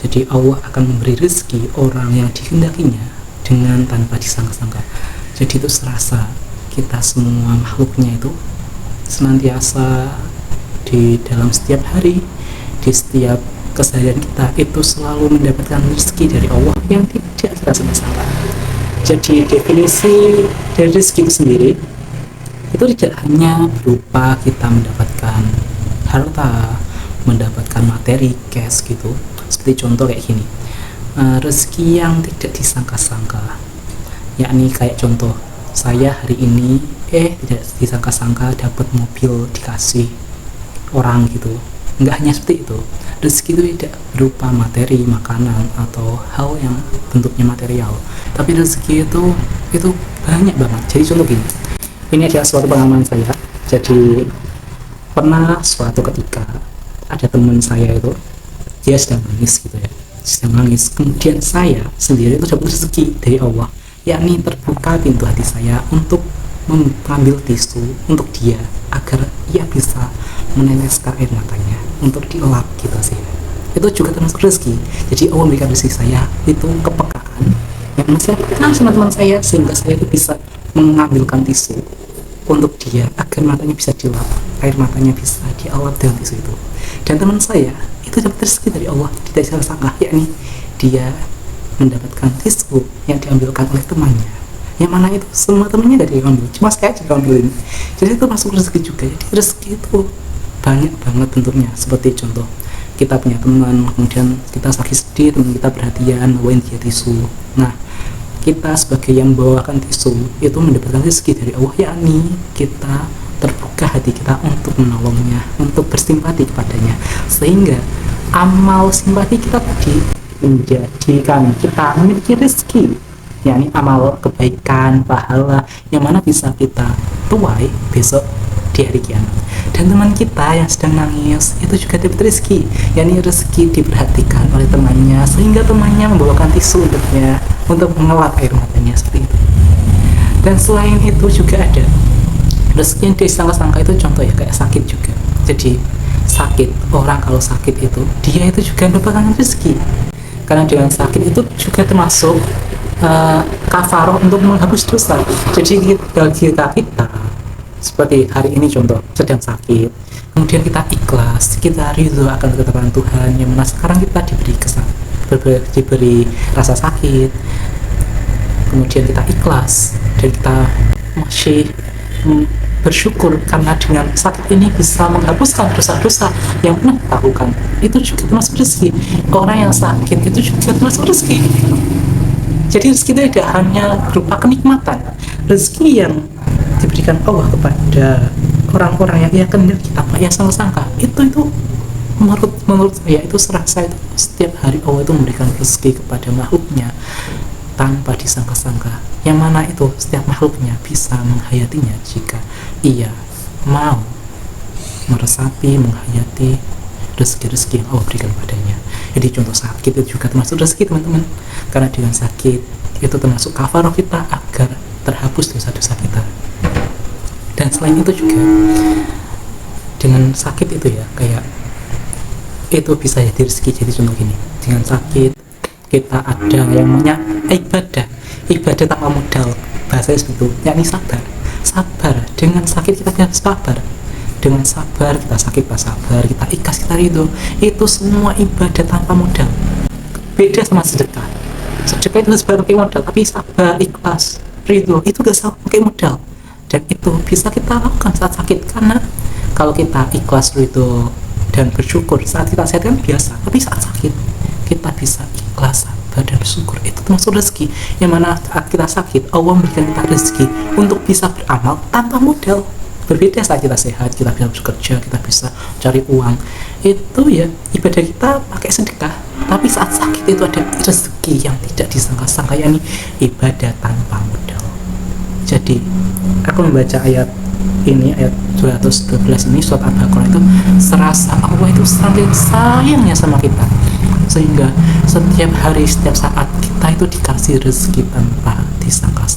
Jadi Allah akan memberi rezeki orang yang dikehendakinya dengan tanpa disangka-sangka. Jadi itu serasa kita semua makhluknya itu senantiasa di dalam setiap hari, di setiap keseharian kita itu selalu mendapatkan rezeki dari Allah yang tidak kita sangka-sangka. Jadi definisi dari rezeki itu sendiri itu tidak hanya berupa kita mendapatkan harta, mendapatkan materi, cash gitu. Seperti contoh kayak gini, rezeki yang tidak disangka-sangka, yakni kayak contoh saya hari ini tidak disangka-sangka dapat mobil dikasih orang gitu. Nggak hanya seperti itu, rezeki itu tidak berupa materi, makanan atau hal yang bentuknya material, tapi rezeki itu banyak banget. Jadi contoh gini, ini adalah suatu pengalaman saya. Jadi pernah suatu ketika ada teman saya itu dia sedang nangis gitu ya, kemudian saya sendiri itu dapat rezeki dari Allah, yakni terbuka pintu hati saya untuk mengambil tisu untuk dia agar ia bisa meneteskan air matanya untuk dilap gitu sih. Itu juga termasuk rezeki. Jadi Allah memberikan rezeki saya itu kepekaan yang saya kenal sama teman saya, sehingga saya itu bisa mengambilkan tisu untuk dia agar matanya bisa dilap, air matanya bisa dialap dengan tisu itu. Dan teman saya itu dapat rezeki dari Allah tidak disangka, yakni dia mendapatkan tisu yang diambilkan oleh temannya, yang mana itu semua temannya gak diambil, cuma saya aja diambilin. Jadi itu masuk rezeki juga. Jadi rezeki itu banyak banget bentuknya. Seperti contoh kita punya teman, kemudian kita sakit sedih, teman kita perhatian bawain dia tisu. Nah, kita sebagai yang membawakan tisu itu mendapatkan rezeki dari Allah, yakni kita terbuka hati kita untuk menolongnya, untuk bersimpati kepadanya, sehingga amal simpati kita tadi menjadikan kita memiliki rezeki, yakni amal kebaikan, pahala yang mana bisa kita tuai besok di hari kiamat. Dan teman kita yang sedang nangis itu juga dapat rezeki, yakni rezeki diperhatikan oleh temannya, sehingga temannya membawakan tisu untuknya untuk mengelap air matanya seperti itu. Dan selain itu juga ada rezeki yang disangka-sangka itu, contoh ya kayak sakit juga. Jadi sakit, orang kalau sakit itu dia itu juga mendapatkan rezeki, karena dengan sakit itu juga termasuk kafaroh untuk menghapus dosa. Jadi kita seperti hari ini contoh sedang sakit, kemudian kita ikhlas, kita ridho akan ketetapan Tuhan, yang mana sekarang kita diberi rasa sakit, kemudian kita ikhlas dan kita masih bersyukur karena dengan sakit ini bisa menghapuskan dosa-dosa yang pernah kita lakukan. Itu juga termasuk rezeki. Orang yang sakit itu juga termasuk rezeki. Jadi rezeki itu tidak hanya berupa kenikmatan, rezeki yang diberikan Allah kepada orang-orang yang ia kehendaki tanpa ia sangka-sangka. Itu menurut saya itu serasa itu setiap hari Allah itu memberikan rezeki kepada makhluknya tanpa disangka-sangka, yang mana itu setiap makhluknya bisa menghayatinya jika ia mau meresapi, menghayati rezeki-rezeki yang Allah berikan padanya. Jadi contoh sakit itu juga termasuk rezeki, teman-teman, karena dengan sakit itu termasuk kafaroh kita agar terhapus dosa-dosa kita. Dan selain itu juga dengan sakit itu ya, kayak itu bisa jadi rezeki. Jadi contoh gini, dengan sakit kita ada yang namanya ibadah tanpa modal, bahasanya seperti itu, yakni sabar. Dengan sakit kita harus sabar, dengan sabar kita sakit, kita sabar, kita ikhlas, kita ridho. Itu semua ibadah tanpa modal. Beda sama sedekah itu harus pakai modal, tapi sabar, ikhlas, ridho itu gak usah pakai modal. Dan itu bisa kita lakukan saat sakit, karena kalau kita ikhlas, ridho dan bersyukur saat kita sehat kan biasa, tapi saat sakit kita bisa ikhlas, sabar dan bersyukur. Itu termasuk rezeki, yang mana saat kita sakit Allah memberikan kita rezeki untuk bisa beramal tanpa modal. Berbeda saat kita sehat, kita bisa bekerja, kita bisa cari uang, itu ya ibadah kita pakai sedekah. Tapi saat sakit itu ada rezeki yang tidak disangka-sangka, yakni ibadah tanpa modal. Jadi aku membaca ayat ini, ayat 212 ini, surat Al-Baqarah, itu serasa Allah itu saking sayangnya sama kita, sehingga setiap hari, setiap saat kita itu dikasih rezeki tanpa disangka-sangka.